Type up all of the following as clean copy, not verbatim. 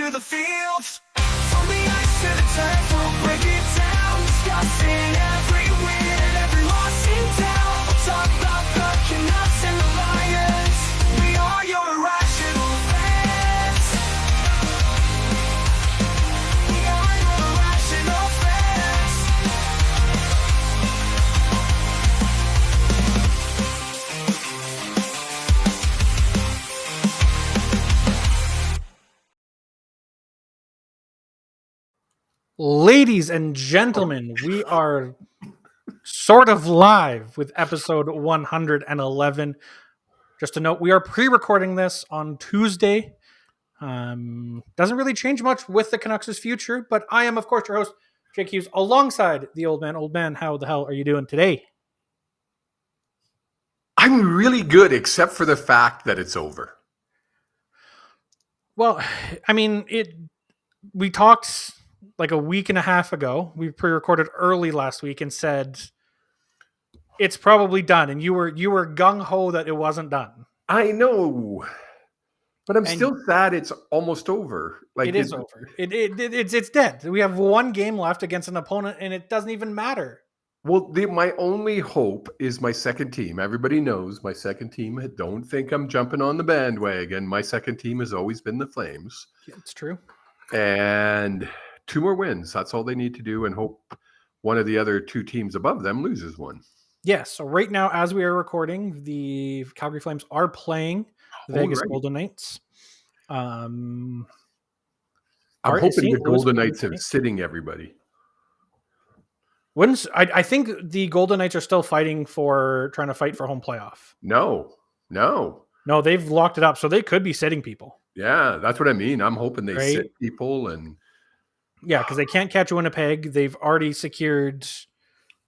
to the fields. From the ice to the turf, we'll break it down. Discussing every win and every loss in town. We'll talk about the Canucks and the Lions. We are your irrational fans. We are your irrational fans. Ladies and gentlemen, we are sort of live with episode 111. Just a note, we are pre-recording this on Tuesday. Doesn't really change much with the Canucks' future, but I am, of course, your host, Jake Hughes, alongside the old man. Old man, how the hell are you doing today? I'm really good, except for the fact that it's over. Well, I mean, we talked like a week and a half ago. We pre-recorded early last week and said it's probably done, and you were gung-ho that it wasn't done. I know, but I'm still sad it's almost over. Like it is over. It's dead. We have one game left against an opponent, and it doesn't even matter. Well, my only hope is my second team. Everybody knows my second team. Don't think I'm jumping on the bandwagon. My second team has always been the Flames. Yeah, it's true. And 2 more wins. That's all they need to do, and hope one of the other 2 teams above them loses one. Yes. So right now, as we are recording, the Calgary Flames are playing the Vegas Golden Knights. I'm hoping the Golden Knights are sitting everybody. I think the Golden Knights are still trying to fight for home playoff. No, they've locked it up, so they could be sitting people. Yeah, that's what I mean. I'm hoping they sit people, and because they can't catch Winnipeg. They've already secured.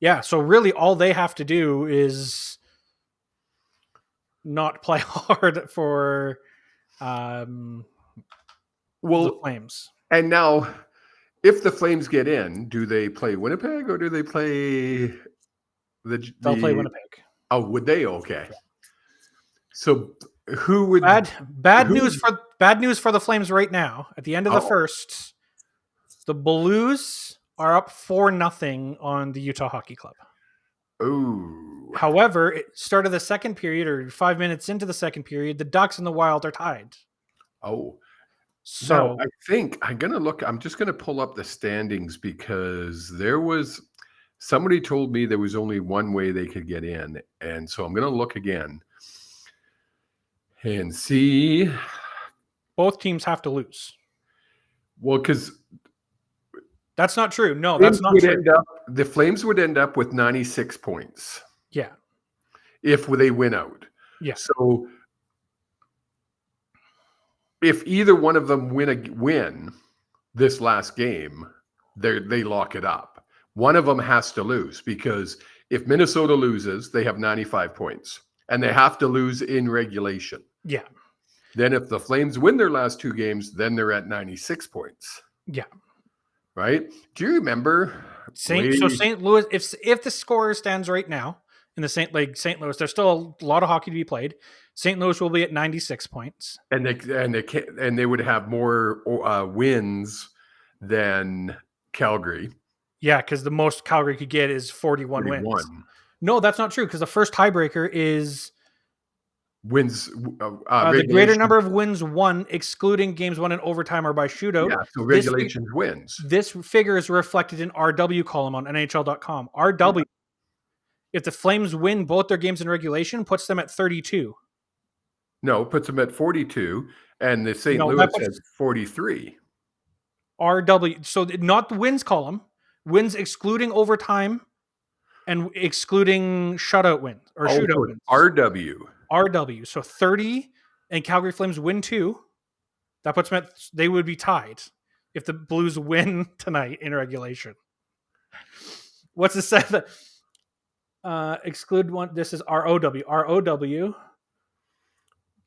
Yeah, so really all they have to do is not play hard for the Flames. And now, if the Flames get in, do they play Winnipeg or do they play They'll play Winnipeg. Oh, would they? Okay. Yeah. So who would bad news for the Flames right now. At the end of the first, the Blues are up 4-0 on the Utah Hockey Club. Oh. However, it started the second period, or 5 minutes into the second period, the Ducks and the Wild are tied. Oh. So now, I think I'm just going to pull up the standings, because somebody told me there was only one way they could get in. And so I'm going to look again and see. Both teams have to lose. Well, because that's not true. No, that's not true. The Flames would end up with 96 points. Yeah. If they win out. Yeah. So if either one of them win this last game, they lock it up. One of them has to lose, because if Minnesota loses, they have 95 points, and they have to lose in regulation. Yeah. Then if the Flames win their last 2 games, then they're at 96 points. Yeah. Right? Do you remember St. Louis? If the score stands right now in the St. Louis, there's still a lot of hockey to be played. St. Louis will be at 96 points, and they would have more wins than Calgary. Yeah, because the most Calgary could get is 41 wins. No, that's not true, because the first tiebreaker is wins. The greater number of wins won, excluding games won in overtime or by shootout. Yeah, so regulation wins. This figure is reflected in RW column on NHL.com. RW, if the Flames win both their games in regulation, puts them at 32. No, puts them at 42, and the St. Louis has 43. RW, so not the wins column, wins excluding overtime and excluding shutout wins or shootout wins. RW. So 30, and Calgary Flames win 2. That puts them they would be tied if the Blues win tonight in regulation. What's the set? Exclude one. This is ROW. ROW.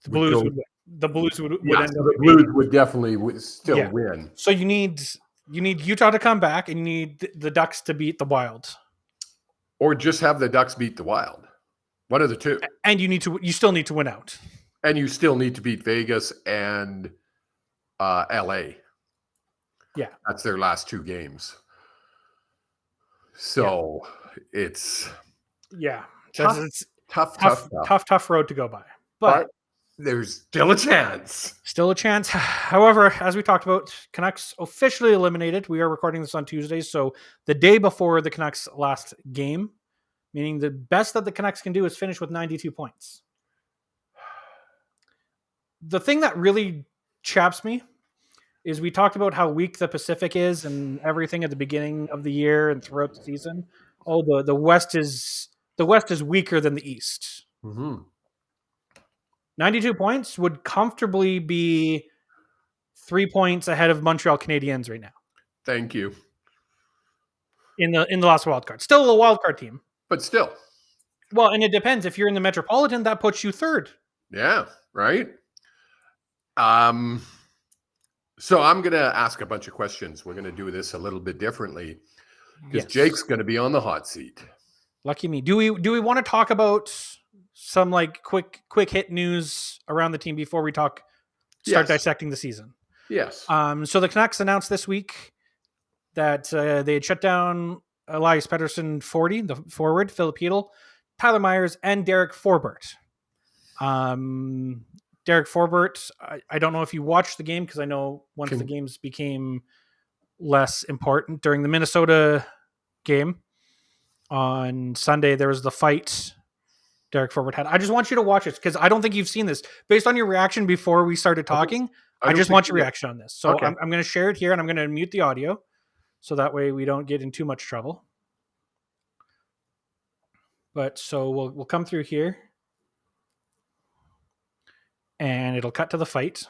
The Blues would win. The Blues would end up. The Blues would definitely still win. So you need Utah to come back, and you need the Ducks to beat the Wild, or just have the Ducks beat the Wild. One of the two. And you still need to win out. And you still need to beat Vegas and LA. Yeah. That's their last 2 games. So it's tough road to go by. But there's still a chance. Still a chance. However, as we talked about, Canucks officially eliminated. We are recording this on Tuesday, so the day before the Canucks' last game, meaning the best that the Canucks can do is finish with 92 points. The thing that really chaps me is we talked about how weak the Pacific is and everything at the beginning of the year and throughout the season. Oh, the West is weaker than the East. Mm-hmm. 92 points would comfortably be 3 points ahead of Montreal Canadiens right now. Thank you. In the last wild card. Still a wild card team. But still. Well, and it depends. If you're in the Metropolitan, that puts you third. Yeah, right? So I'm going to ask a bunch of questions. We're going to do this a little bit differently because Jake's going to be on the hot seat. Lucky me. Do we want to talk about some like quick hit news around the team before we start dissecting the season? Yes. So the Canucks announced this week that they had shut down Elias Pettersson 40, the forward, Philip Hedl, Tyler Myers, and Derek Forbort. Derek Forbort, I don't know if you watched the game because I know once the games became less important during the Minnesota game on Sunday, there was the fight Derek Forbort had. I just want you to watch it because I don't think you've seen this. Based on your reaction before we started talking, I just want your reaction on this. So okay. I'm going to share it here and I'm going to mute the audio so that way we don't get in too much trouble. But so we'll come through here. And it'll cut to the fight.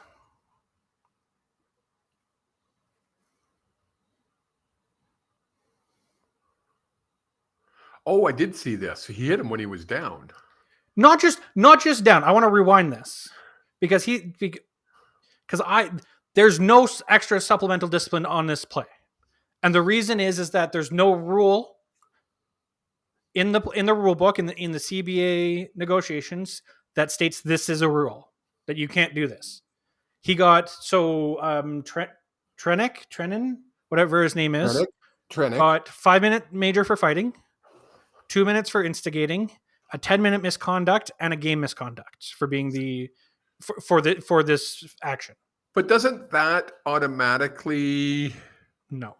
Oh, I did see this. He hit him when he was down. Not just down. I want to rewind this because there's no extra supplemental discipline on this play. And the reason is that there's no rule in the rule book in the CBA negotiations that states this is a rule. That you can't do this. He got Trenin, whatever his name is, got 5-minute major for fighting, 2 minutes for instigating, a 10-minute misconduct, and a game misconduct for being for this action. But doesn't that automatically? No.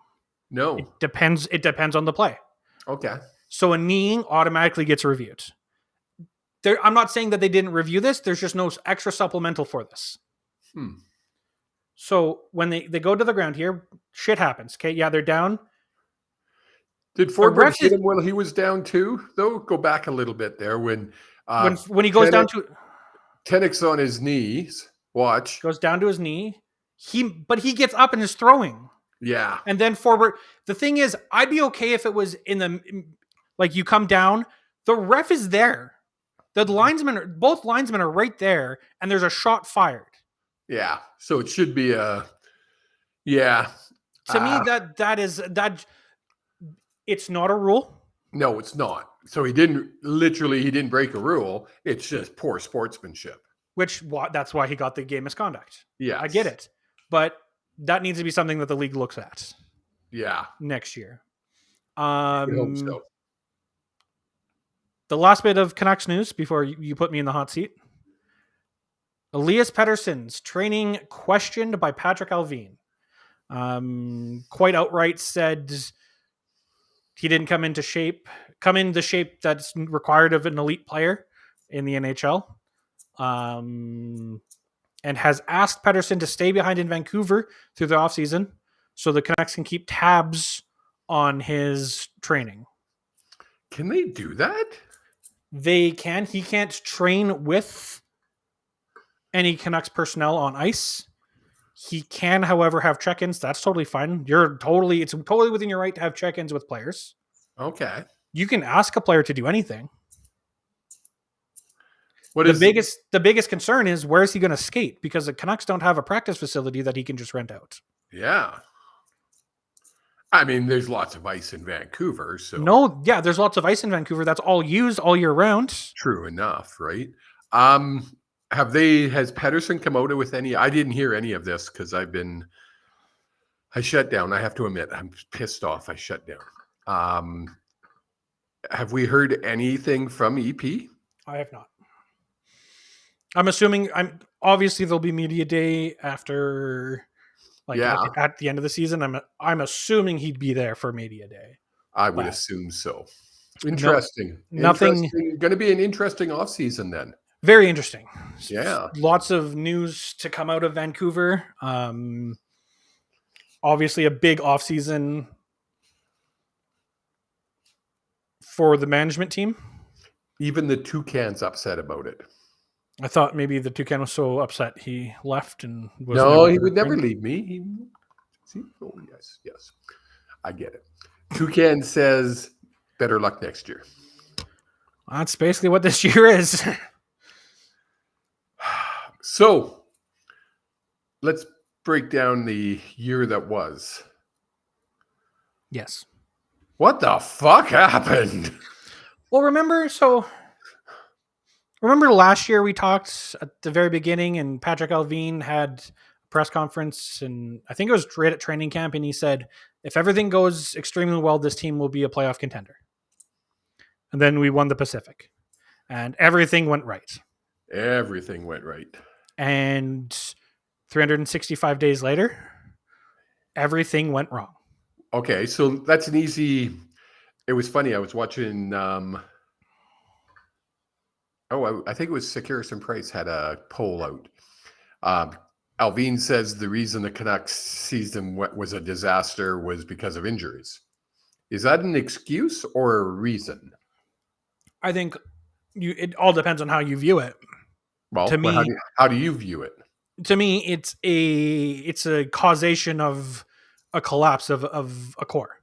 It depends on the play. Okay. So a kneeing automatically gets reviewed. I'm not saying that they didn't review this. There's just no extra supplemental for this. So when they go to the ground here, shit happens. Okay, yeah, they're down. Did Forbort hit him while he was down too? Though, go back a little bit there when he goes down to Tennick's on his knees. Watch goes down to his knee. But he gets up and is throwing. Yeah, and then Forbort. The thing is, I'd be okay if it was like you come down. The ref is there. Both linesmen are right there, and there's a shot fired. Yeah, so it should be a To me, that it's not a rule. No, it's not. So he didn't break a rule. It's just poor sportsmanship. That's why he got the game misconduct. Yeah, I get it, but that needs to be something that the league looks at. Yeah, next year. I hope so. The last bit of Canucks news before you put me in the hot seat. Elias Pettersson's training questioned by Patrick Alvin. Quite outright said he didn't come into the shape that's required of an elite player in the NHL. And has asked Pettersson to stay behind in Vancouver through the offseason so the Canucks can keep tabs on his training. Can they do that? They can. He can't train with any Canucks personnel on ice. He can, however, have check-ins. That's totally fine. It's totally within your right to have check-ins with players. Okay. You can ask a player to do anything. The biggest concern is where is he going to skate? Because the Canucks don't have a practice facility that he can just rent out. Yeah. I mean, there's lots of ice in Vancouver. There's lots of ice in Vancouver. That's all used all year round. True enough, right? Has Pettersson come out with any? I didn't hear any of this because I've been I shut down. I have to admit, I'm pissed off. I shut down. Have we heard anything from EP? I have not. I'm assuming obviously there'll be media day after, like at the end of the season. I'm assuming he'd be there for media day. I would assume so. Interesting. Going to be an interesting off season then. Very interesting. Yeah. Lots of news to come out of Vancouver. Obviously a big off season for the management team. Even the Toucan's upset about it. I thought maybe the Toucan was so upset he left and was. No, he would never leave me. Oh, yes. I get it. Toucan says, better luck next year. That's basically what this year is. So, let's break down the year that was. Yes. What the fuck happened? Well, remember last year we talked at the very beginning and Patrick Alvin had a press conference and I think it was right at training camp and he said, if everything goes extremely well, this team will be a playoff contender. And then we won the Pacific and everything went right. Everything went right. And 365 days later, everything went wrong. Okay, so that's an easy... It was funny. I was watching... I think it was Securis and Price had a poll out. Alvin says the reason the Canucks season was a disaster was because of injuries. Is that an excuse or a reason? I think it all depends on how you view it. Well, to me, how do you view it? To me, it's a causation of a collapse of a core.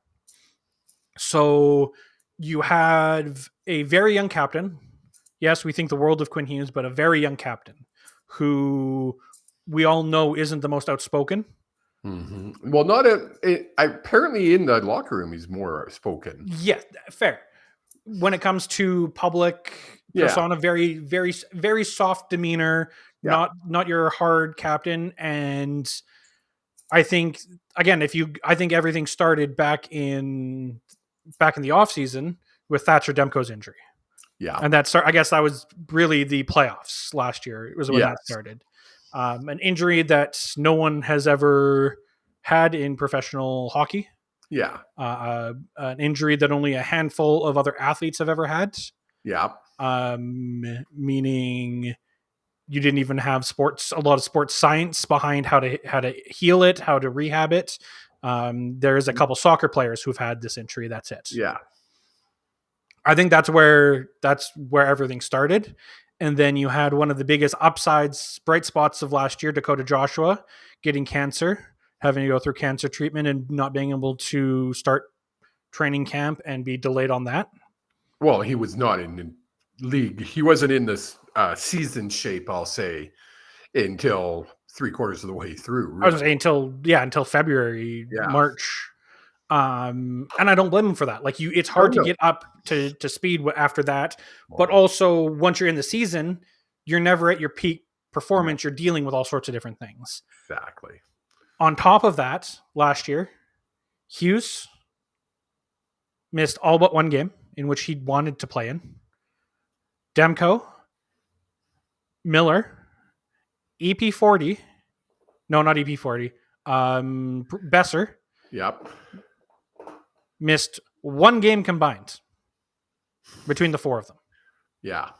So you have a very young captain. Yes, we think the world of Quinn Hughes, but a very young captain who we all know isn't the most outspoken. Mm-hmm. Well, apparently in the locker room, he's more outspoken. Yeah, fair. When it comes to public persona, very, very, very soft demeanor, not your hard captain. And I think, again, I think everything started back in the off season with Thatcher Demko's injury. Yeah. And I guess that was really the playoffs last year. It was when that started. An injury that no one has ever had in professional hockey. Yeah. An injury that only a handful of other athletes have ever had. Yeah. Meaning you didn't even have a lot of sports science behind how to heal it, how to rehab it. There's a couple soccer players who've had this injury. That's it. Yeah. I think that's where everything started. And then you had one of the biggest bright spots of last year, Dakota Joshua, getting cancer, having to go through cancer treatment and not being able to start training camp and be delayed on that. Well, he was not in the league. He wasn't in this season shape, I'll say, until 3/4 of the way through. Really. I was going to say until February, March. And I don't blame him for that. Like it's hard to get up to speed after that. But also once you're in the season, you're never at your peak performance. You're dealing with all sorts of different things. Exactly. On top of that, last year, Hughes missed all but one game in which he wanted to play in. Demko, Miller, EP40. No, not EP40. Besser. Yep. Missed one game combined between the four of them. Yeah.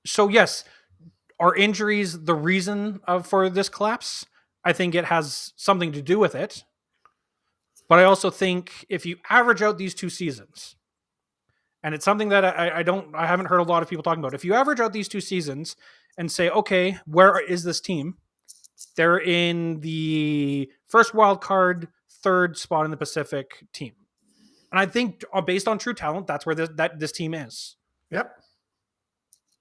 So yes, are injuries the reason for this collapse? I think it has something to do with it. But I also think if you average out these two seasons, and it's something that I haven't heard a lot of people talking about. If you average out these two seasons and say, okay, where is this team? They're in the first wild card, third spot in the Pacific team. And I think based on true talent, that's where this team is. Yep.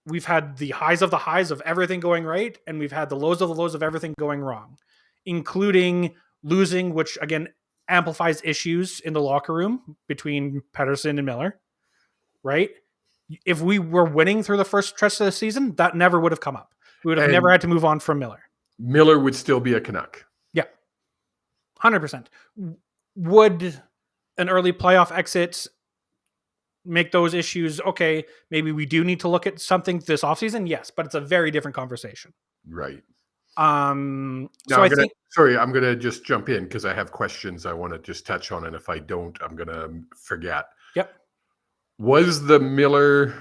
We've had the highs of everything going right, and we've had the lows of everything going wrong, including losing, which again amplifies issues in the locker room between Pettersson and Miller, right? If we were winning through the first stretch of the season, that never would have come up. We would have never had to move on from Miller. Miller would still be a Canuck. Yeah. 100%. Would an early playoff exit make those issues okay? Maybe we do need to look at something this offseason. Yes, but it's a very different conversation. Right. So I'm gonna just jump in because I have questions I want to just touch on, and if I don't, I'm gonna forget. Yep. Was the Miller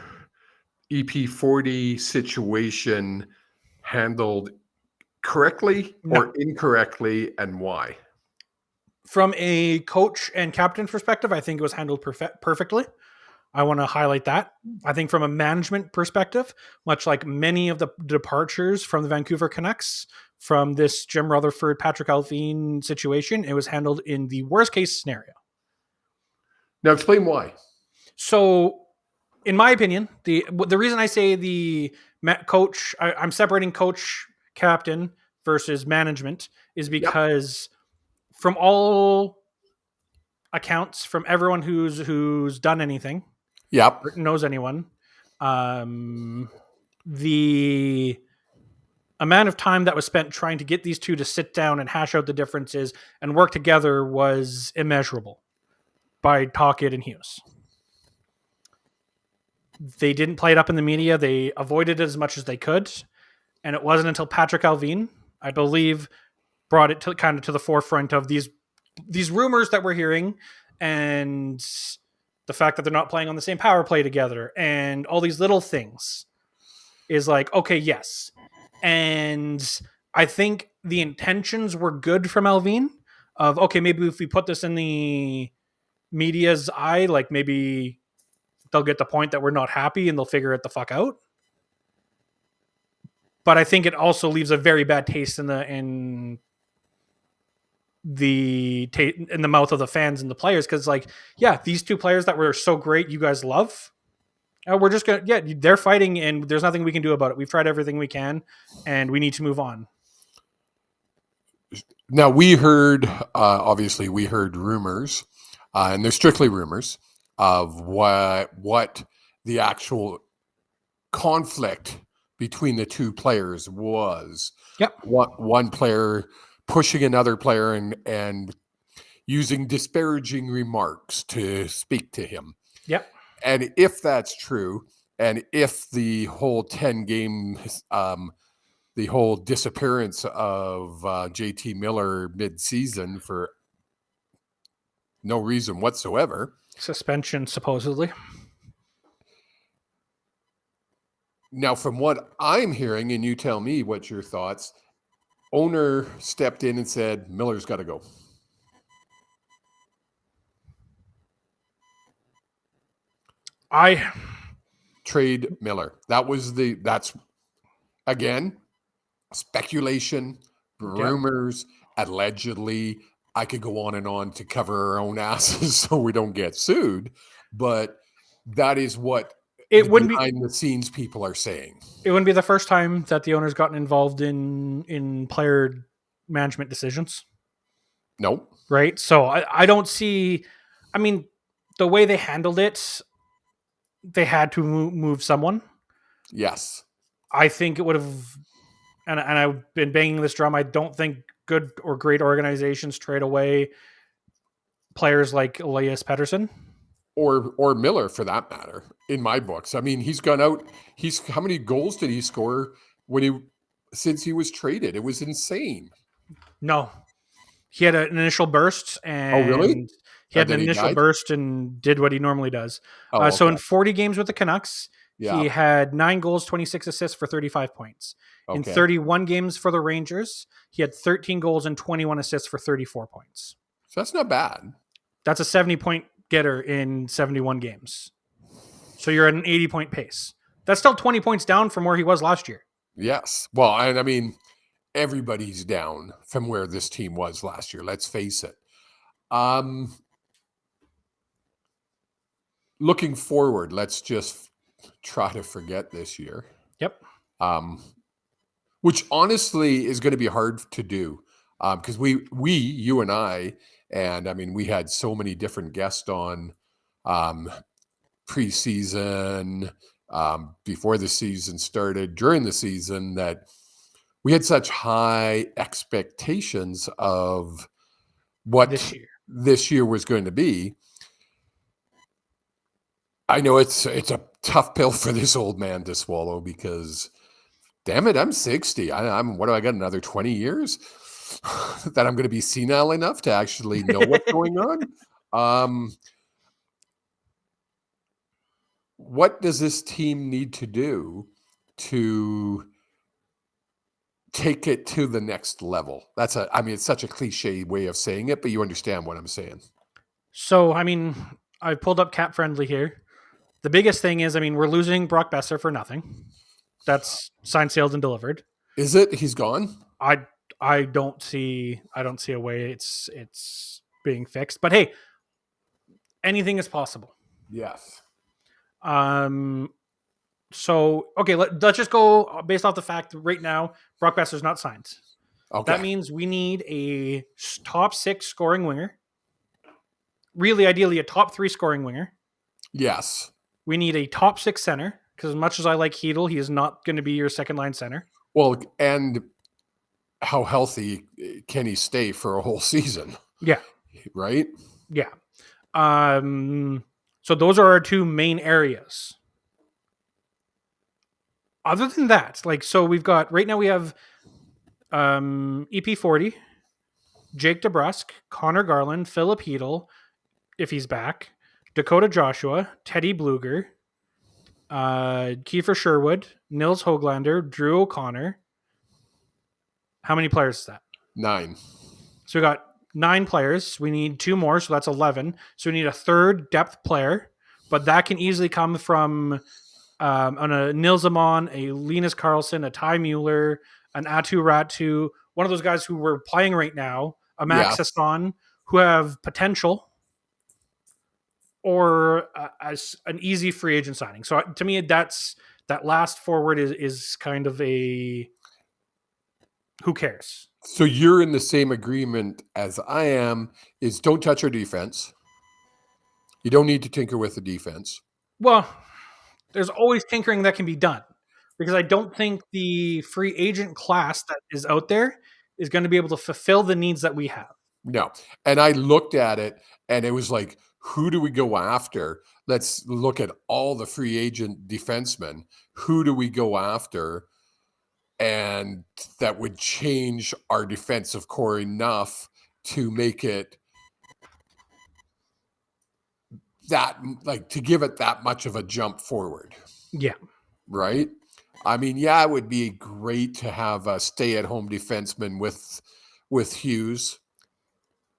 EP40 situation handled correctly or incorrectly, and why? From a coach and captain perspective, I think it was handled perfectly. I want to highlight that. I think from a management perspective, much like many of the departures from the Vancouver Canucks from this Jim Rutherford, Patrick Alvin situation, it was handled in the worst case scenario. Now explain why. So, in my opinion, the reason I say the coach, I'm separating coach, captain versus management is because from all accounts, from everyone who's done anything, knows anyone, the amount of time that was spent trying to get these two to sit down and hash out the differences and work together was immeasurable by Talkett and Hughes. They didn't play it up in the media. They avoided it as much as they could. And it wasn't until Patrick Alvin, I believe, brought it to kind of to the forefront of these rumors that we're hearing and the fact that they're not playing on the same power play together and all these little things is like, okay, yes. And I think the intentions were good from Alvin of, okay, maybe if we put this in the media's eye, like maybe they'll get the point that we're not happy and they'll figure it the fuck out. But I think it also leaves a very bad taste in the mouth of the fans and the players. Cause like, yeah, these two players that were so great, you guys love, we're just going to, they're fighting and there's nothing we can do about it. We've tried everything we can and we need to move on. Now we heard, obviously we heard rumors and they're strictly rumors of what the actual conflict between the two players was. Yep. One player pushing another player and using disparaging remarks to speak to him. Yep. And if that's true, and if the whole 10 game, the whole disappearance of JT Miller mid-season for no reason whatsoever. Suspension, supposedly. Now, from what I'm hearing, and you tell me what's your thoughts, owner stepped in and said, Miller's got to go. Trade Miller. That's again, speculation, rumors, allegedly. I could go on and on to cover our own asses so we don't get sued, but that is what it wouldn't be behind the scenes people are saying. It wouldn't be the first time that the owner's gotten involved in player management decisions. Nope. Right. So I don't see, I mean, the way they handled it, they had to move someone. Yes. I think it would have, and I've been banging this drum. I don't think good or great organizations trade away players like Elias Pettersson. Or Miller, for that matter, in my books. I mean, he's gone out. How many goals did he score since he was traded? It was insane. No, he had an initial burst, and really? He had an initial burst and did what he normally does. Okay. So in 40 games with the Canucks, he had 9 goals, 26 assists for 35 points. Okay. In 31 games for the Rangers, he had 13 goals and 21 assists for 34 points. So that's not bad. That's a 70-point getter in 71 games. So you're at an 80-point pace. That's still 20 points down from where he was last year. Yes. Well, I mean, everybody's down from where this team was last year. Let's face it. Looking forward, let's just try to forget this year. Yep. Which honestly is going to be hard to do because you and I mean, we had so many different guests on preseason, before the season started, during the season, that we had such high expectations of what this year was going to be. I know it's a tough pill for this old man to swallow because, damn it, I'm 60. I'm what do I got, another 20 years that I'm going to be senile enough to actually know what's going on? What does this team need to do to take it to the next level? It's such a cliche way of saying it, but you understand what I'm saying. So, I mean, I pulled up Cap Friendly here. The biggest thing is, I mean, we're losing Brock Besser for nothing. That's signed, sealed, and delivered. Is it? He's gone? I don't see a way it's being fixed. But hey, anything is possible. Yes. So okay, let's just go based off the fact that right now Brock Besser's not signed. Okay. That means we need a top 6 scoring winger. Really, ideally, a top 3 scoring winger. Yes. We need a top 6 center because as much as I like Hedl, he is not going to be your second line center. Well, and how healthy can he stay for a whole season? Yeah. Right? Yeah. So those are our 2 main areas. Other than that, so we've got right now we have EP40, Jake DeBrusk, Connor Garland, Philip Hedl, if he's back, Dakota Joshua, Teddy Bluger, Kiefer Sherwood, Nils Hoglander, Drew O'Connor. How many players is that? 9. So we got 9 players. We need 2 more, so that's 11. So we need a third depth player, but that can easily come from on a Nils Amon, a Linus Carlson, a Ty Mueller, an Atu Ratu, one of those guys who we're playing right now, a Max Sasson, who have potential, or as an easy free agent signing. So to me, that last forward is kind of a who cares. So you're in the same agreement as I am, is don't touch our defense. You don't need to tinker with the defense. Well, there's always tinkering that can be done because I don't think the free agent class that is out there is going to be able to fulfill the needs that we have. No. And I looked at it and it was like, who do we go after? Let's look at all the free agent defensemen. Who do we go after? And that would change our defensive core enough to make it that, to give it that much of a jump forward. Yeah. Right? I mean, yeah, it would be great to have a stay-at-home defenseman with Hughes.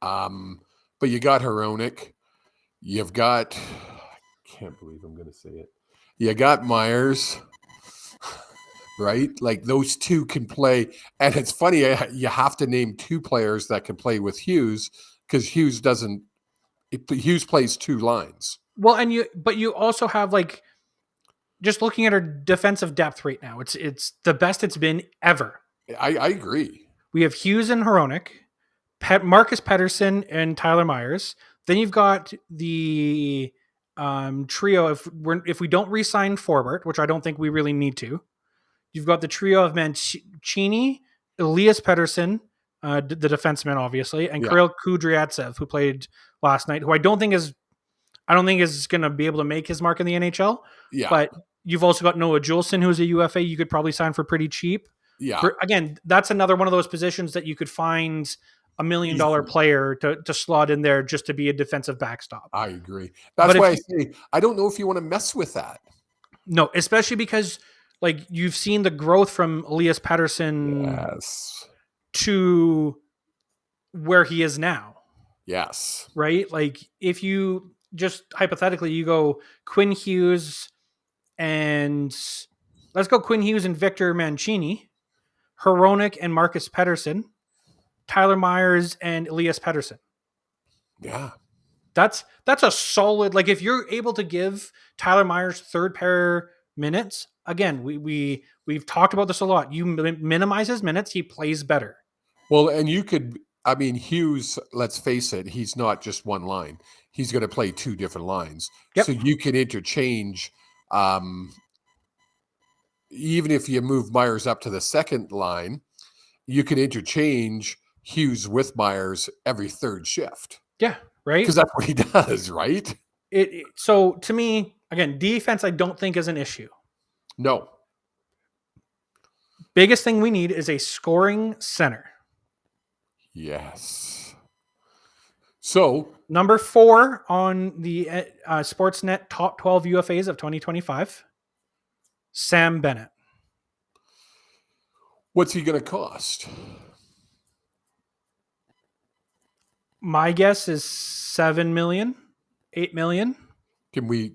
But you got Hronek. You've got, I can't believe I'm going to say it. You got Myers, right? Like those 2 can play. And it's funny, you have to name 2 players that can play with Hughes because Hughes plays 2 lines. Well, but you also have just looking at our defensive depth right now, it's the best it's been ever. I agree. We have Hughes and Hronek, Marcus Pettersson and Tyler Myers. Then you've got the trio. If we don't re-sign Forbert, which I don't think we really need to, you've got the trio of Mancini, Elias Pettersson, the defenseman, obviously, and Kirill Kudryavtsev, who played last night, who I don't think is going to be able to make his mark in the NHL. Yeah. But you've also got Noah Juleson, who's a UFA. You could probably sign for pretty cheap. Yeah. Again, that's another one of those positions that you could find $1 million player to slot in there just to be a defensive backstop. I agree. That's why I say I don't know if you want to mess with that. No, especially because you've seen the growth from Elias Pettersson to where he is now. Yes. Right? If you just hypothetically you go Quinn Hughes and let's go Quinn Hughes and Victor Mancini, Hronek and Marcus Pettersson, Tyler Myers and Elias Pettersson. Yeah. That's a solid, if you're able to give Tyler Myers third pair minutes, again, we've talked about this a lot. You minimize his minutes, he plays better. Well, and Hughes, let's face it, he's not just one line. He's going to play 2 different lines. Yep. So you can interchange, even if you move Myers up to the second line, you can interchange Hughes with Myers every third shift. Yeah, right. Because that's what he does, right? So to me, again, defense I don't think is an issue. No. Biggest thing we need is a scoring center. Yes. So number 4 on the Sportsnet top 12 UFAs of 2025, Sam Bennett. What's he going to cost? My guess is 7 million, 8 million. We'll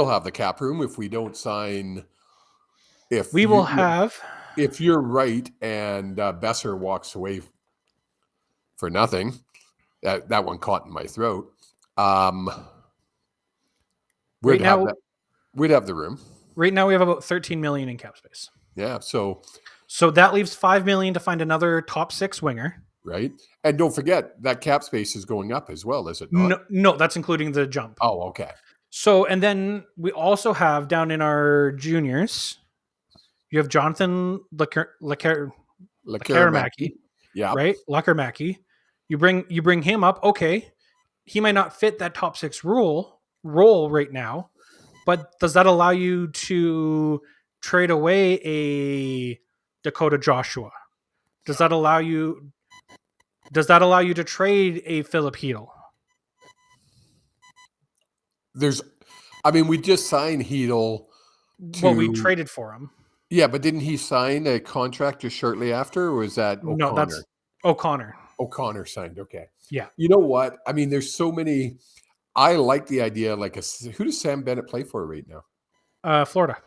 have the cap room if we don't sign. If you're right and Besser walks away for nothing, that one caught in my throat. We'd have the room. Right now we have about 13 million in cap space. Yeah, so that leaves 5 million to find another top 6 winger. Right. And don't forget that cap space is going up as well, is it not? No, that's including the jump. Oh, okay. So, and then we also have down in our juniors, you have Jonathan Lekaramaki. Yeah. Right? Lekaramaki. You bring him up. Okay. He might not fit that top 6 role right now, but does that allow you to trade away a Dakota Joshua? Does that allow you to trade a Philip Hedl? We just signed Hedl. Well, we traded for him. Yeah, but didn't he sign a contract just shortly after, or was that O'Connor? No, that's O'Connor. O'Connor signed, okay. Yeah. You know what? There's so many. I like the idea, who does Sam Bennett play for right now? Florida.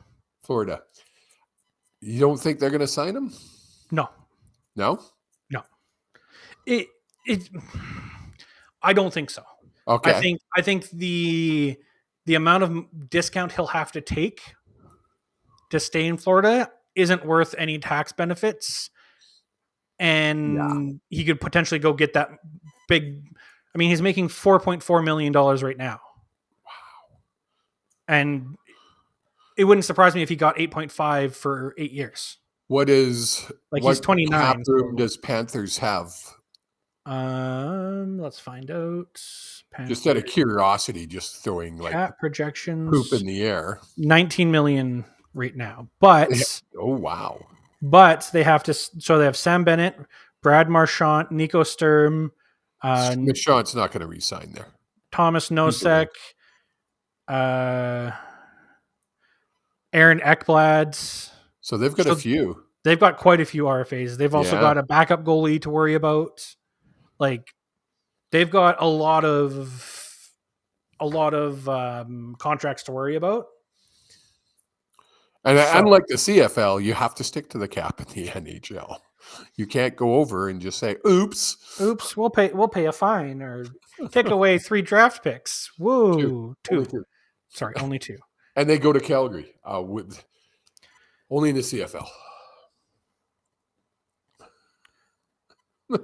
You don't think they're going to sign him? No. No? No. I don't think so. Okay. I think the amount of discount he'll have to take to stay in Florida isn't worth any tax benefits, and he could potentially go get that big. He's making $4.4 million right now. Wow. And it wouldn't surprise me if he got 8.5 for 8 years. He's 29. Cap room does Panthers have? Let's find out. Panthers. Just out of curiosity, just throwing cap projections, poop in the air. 19 million right now, but oh wow! But they have to. So they have Sam Bennett, Brad Marchand, Nico Sturm. Marchand's not going to re-sign there. Thomas Nosek, Aaron Ekblad. So they've got a few. They've got quite a few RFAs. They've also got a backup goalie to worry about. They've got a lot of contracts to worry about. And unlike the CFL, you have to stick to the cap in the NHL. You can't go over and just say, "Oops, we'll pay a fine or take away 3 draft picks." Woo, two. Sorry, only 2. And they go to Calgary with only in the CFL.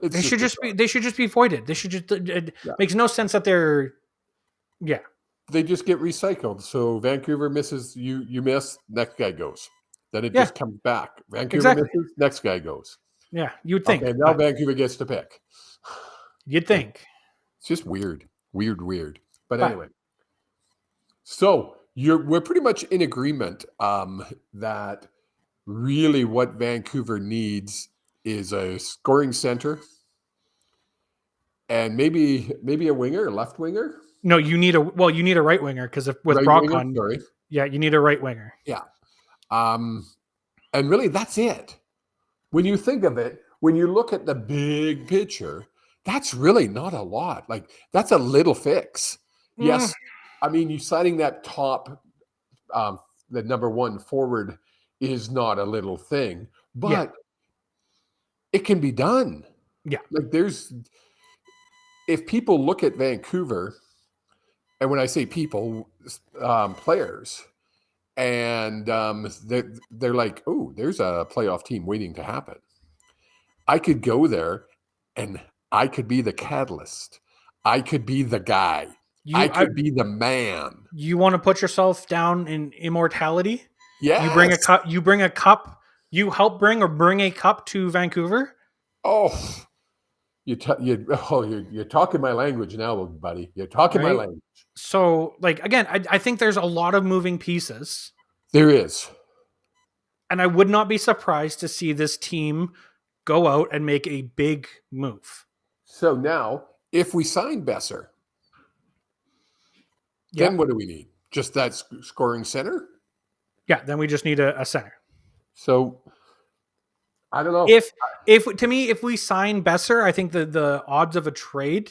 They should just be voided. They should just. It makes no sense that they're. Yeah. They just get recycled. So Vancouver misses, you miss, next guy goes. Then it just comes back. Vancouver misses, next guy goes. Yeah, you'd think. Okay, now Vancouver gets to pick. You'd think. It's just weird. But anyway. So we're pretty much in agreement that really what Vancouver needs is a scoring center and maybe a winger, a left winger. No, you need a right winger because with right Brock winger, on, sorry. Yeah, you need a right winger. Yeah, and really that's it. When you think of it, when you look at the big picture, that's really not a lot. That's a little fix. Yes, you signing that top, the number 1 forward is not a little thing, but it can be done. Yeah, if people look at Vancouver. And when I say people, players, and they're like, "Oh, there's a playoff team waiting to happen." I could go there, and I could be the catalyst. I could be the guy. I could be the man. You want to put yourself down in immortality? Yeah. You bring a cup. You bring a cup. You help bring a cup to Vancouver. Oh, you're talking my language now, buddy. You're talking my language. So, like, again, I think there's a lot of moving pieces. There is. And I would not be surprised to see this team go out and make a big move. So now, if we sign Besser, then what do we need? Just that scoring center? Yeah, then we just need a center. So I don't know. If to me, if we sign Besser, I think the odds of a trade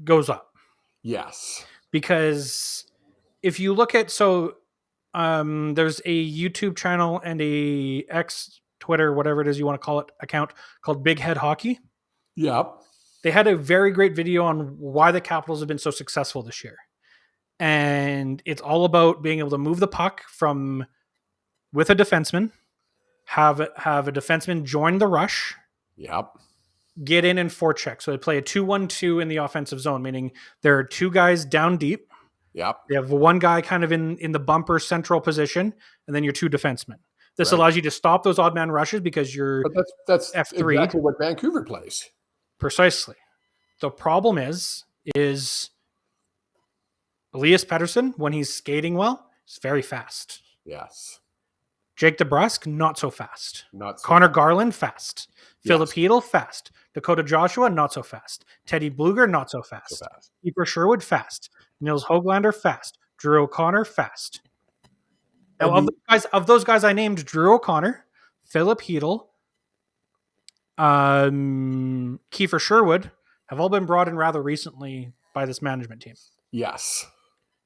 goes up. Yes. Because if you look at there's a YouTube channel and a X, Twitter, whatever it is you want to call it, account called Big Head Hockey. Yep. They had a very great video on why the Capitals have been so successful this year. And it's all about being able to move the puck with a defenseman, have a defenseman join the rush. Yep. Get in and forecheck. So they play a 2-1-2 in the offensive zone, meaning there are two guys down deep. Yep. They have one guy kind of in the bumper central position, and then your two defensemen. This allows you to stop those odd man rushes because you're that's F3. Exactly what Vancouver plays. Precisely. The problem is Elias Pettersson, when he's skating well, is very fast. Yes. Jake DeBrusk, not so fast. Not so Connor fast. Garland, fast. Philip Hedl, fast. Dakota Joshua, not so fast. Teddy Bluger, not so fast. Kiefer Sherwood, fast. Nils Höglander, fast. Drew O'Connor, fast. Now, of those guys I named, Drew O'Connor, Philip Hedl, Kiefer Sherwood have all been brought in rather recently by this management team. Yes.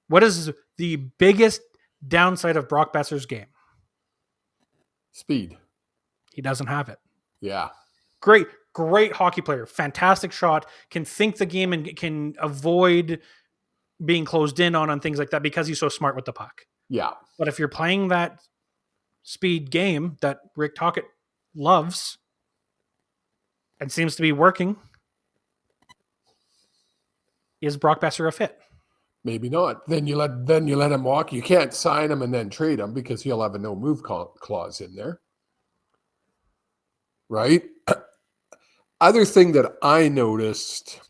What is the biggest downside of Brock Besser's game? Speed. He doesn't have it. Yeah. Great hockey player. Fantastic shot. Can think the game and can avoid being closed in on things like that because he's so smart with the puck. Yeah. But if you're playing that speed game that Rick Tocchet loves and seems to be working, is Brock Besser a fit? Maybe not. Then you let him walk. You can't sign him and then trade him because he'll have a no move clause in there. Right? Other thing that I noticed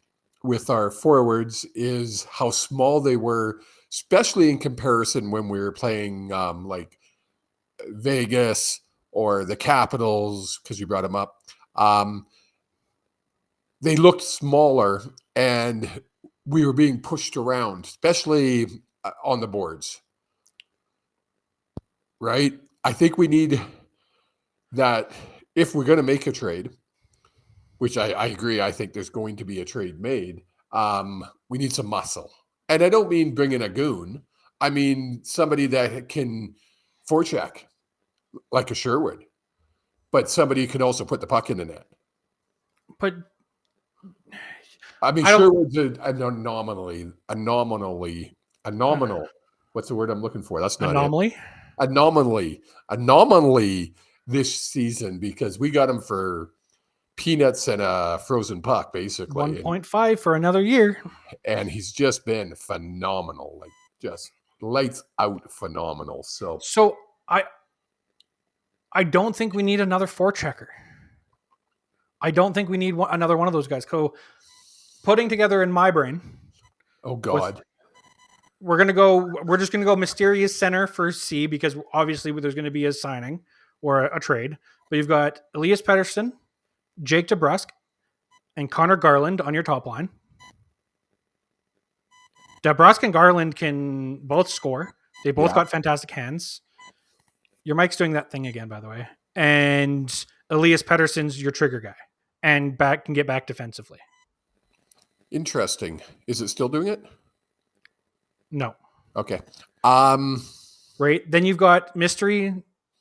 with our forwards is how small they were, especially in comparison when we were playing like Vegas or the Capitals, because you brought them up. They looked smaller and we were being pushed around, especially on the boards. Right? I think we need that if we're going to make a trade, which I agree, I think there's going to be a trade made, we need some muscle. And I don't mean bringing a goon. I mean somebody that can forecheck, like a Sherwood. But somebody who can also put the puck in the net. But I mean, Sherwood's a nominal. What's the word I'm looking for? That's not anomaly. Anomaly this season because we got him for peanuts and a frozen puck, basically. 1.5 for another year. And he's just been phenomenal, like just lights out phenomenal. So I don't think we need another forechecker. I don't think we need another one of those guys. Putting together in my brain. Oh God. We're just gonna go mysterious center for C because obviously there's going to be a signing or a trade. But you've got Elias Pettersson, Jake DeBrusk, and Connor Garland on your top line. DeBrusk and Garland can both score. They both got fantastic hands. Your mic's doing that thing again, by the way. And Elias Pettersson's your trigger guy and can get back defensively. Interesting. Is it still doing it? No. Okay. Right. Then you've got mystery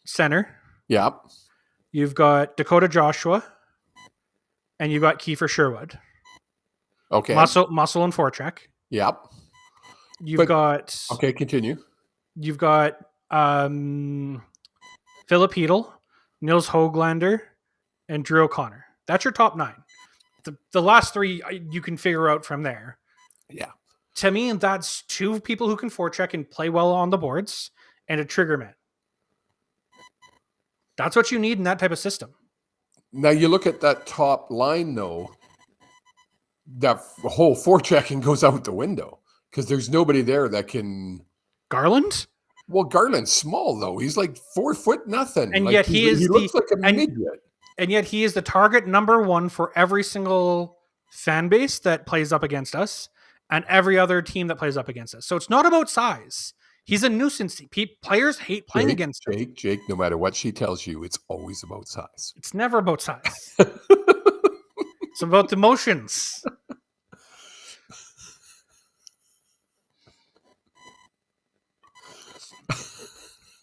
center. Yep. You've got Dakota Joshua. And you've got Kiefer Sherwood. Okay. Muscle and forecheck. Yep. Okay, continue. You've got Philip Hedl, Nils Höglander, and Drew O'Connor. That's your top 9. The last 3 you can figure out from there. Yeah. To me, that's 2 people who can forecheck and play well on the boards and a trigger man. That's what you need in that type of system. Now you look at that top line, though. that whole forechecking goes out the window because there's nobody there that can. Garland? Well, Garland's small though. He's like 4 foot nothing, and like yet he looks like a midget. And yet he is the target number one for every single fan base that plays up against us and every other team that plays up against us. So it's not about size. He's a nuisance. Players hate playing against him. Jake, no matter what she tells you, it's always about size. It's never about size. It's about the emotions.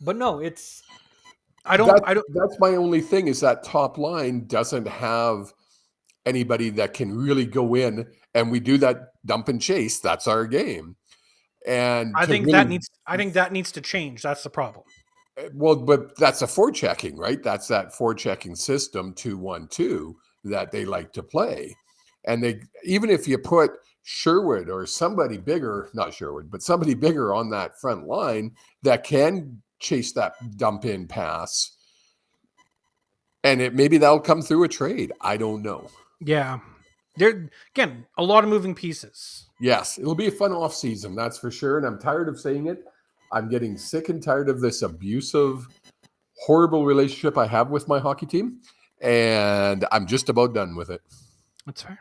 But no, it's I don't. That's my only thing is that top line doesn't have anybody that can really go in, and we do that dump and chase. That's our game. And I think that needs to change. That's the problem. Well, but that's a forechecking, right? That's that forechecking system 2-1-2 that they like to play. And they even if you put Sherwood or somebody bigger, not Sherwood, but somebody bigger on that front line that can chase that dump in pass, and maybe that'll come through a trade. I don't know. Yeah, there again a lot of moving pieces. Yes, it'll be a fun off season, that's for sure. And I'm tired of saying it. I'm getting sick and tired of this abusive, horrible relationship I have with my hockey team, and I'm just about done with it. That's fair.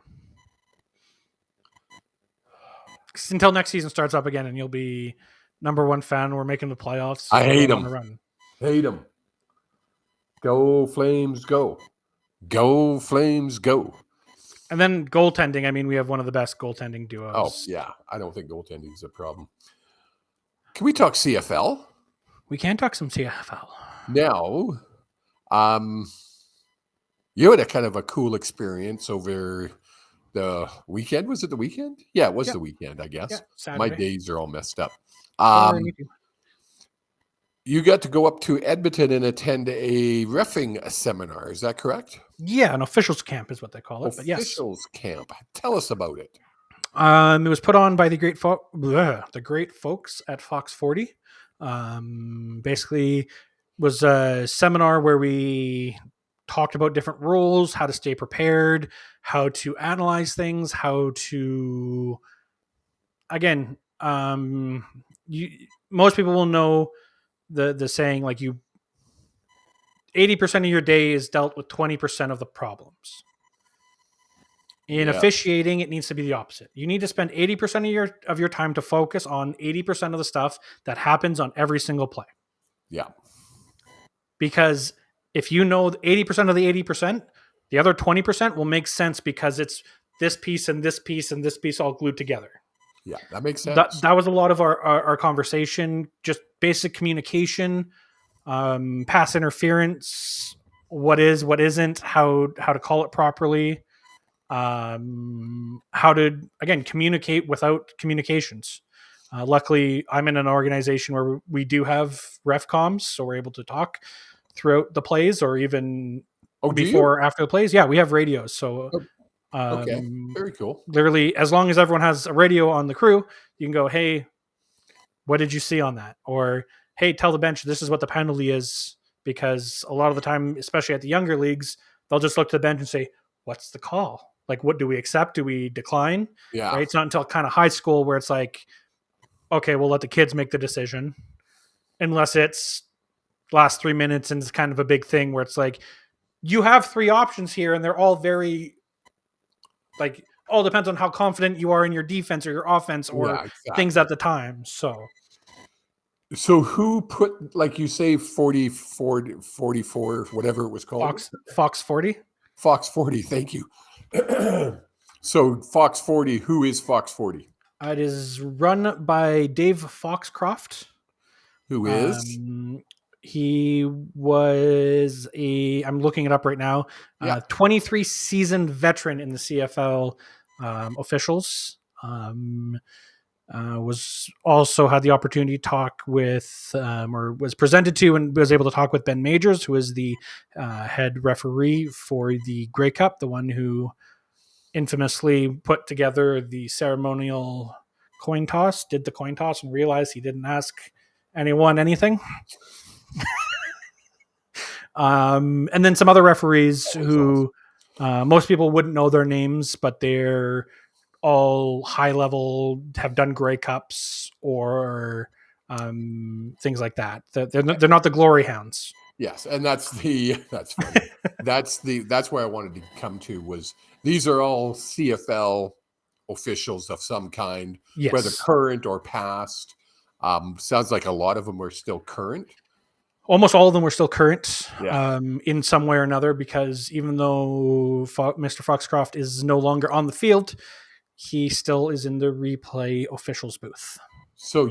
Until next season starts up again, and you'll be number one fan. We're making the playoffs. I hate them. Hate them. Go Flames, go. Go Flames, go. And then goaltending. I mean, we have one of the best goaltending duos. Oh, yeah. I don't think goaltending is a problem. Can we talk CFL? We can talk some CFL. Now, you had a kind of a cool experience over the weekend. Was it the weekend? Yeah, it was the weekend, I guess. Yeah, my days are all messed up. You got to go up to Edmonton and attend a reffing seminar. Is that correct? Yeah, an officials camp is what they call it. Officials camp. Tell us about it. It was put on by the great folks at Fox 40. Basically, was a seminar where we talked about different rules, how to stay prepared, how to analyze things, how to again. Most people will know the saying like 80% of your day is dealt with 20% of the problems. In officiating, it needs to be the opposite. You need to spend 80% of your time to focus on 80% of the stuff that happens on every single play. Yeah. Because if you know 80% of the 80%, the other 20% will make sense because it's this piece and this piece and this piece all glued together. Yeah, that makes sense. That was a lot of our conversation, just basic communication, pass interference, what is, what isn't, how to call it properly. How to, again, communicate without communications. Luckily, I'm in an organization where we do have ref comms, so we're able to talk throughout the plays or even before or after the plays. Yeah, we have radios. So, okay, very cool. Literally, as long as everyone has a radio on the crew, you can go, hey, what did you see on that? Or, hey, tell the bench this is what the penalty is. Because a lot of the time, especially at the younger leagues, they'll just look to the bench and say, what's the call? Like, what do we accept? Do we decline? Yeah. Right? It's not until kind of high school where it's like, okay, we'll let the kids make the decision. Unless it's last 3 minutes and it's kind of a big thing where it's like, you have 3 options here and they're all very, like, all depends on how confident you are in your defense or your offense or things at the time. So who put, like you say, 44, whatever it was called? Fox 40? Fox 40, thank you. So Fox 40, who is Fox 40? It is run by Dave Foxcroft. Who is? He was I'm looking it up right now, 23 seasoned veteran in the CFL officials. Was also had the opportunity to talk with, or was presented to and was able to talk with Ben Majors, who is the head referee for the Grey Cup, the one who infamously put together the ceremonial coin toss, did the coin toss and realized he didn't ask anyone anything. And then some other referees who most people wouldn't know their names, but they're all high level, have done Grey Cups or things like that. They're not the glory hounds. Yes, and that's funny. That's where I wanted to come to was these are all CFL officials of some kind, Yes. whether current or past. Sounds like a lot of them are still current. Almost all of them were still current, Yeah. in some way or another, because even though Mr. Foxcroft is no longer on the field, he still is in the replay officials booth. So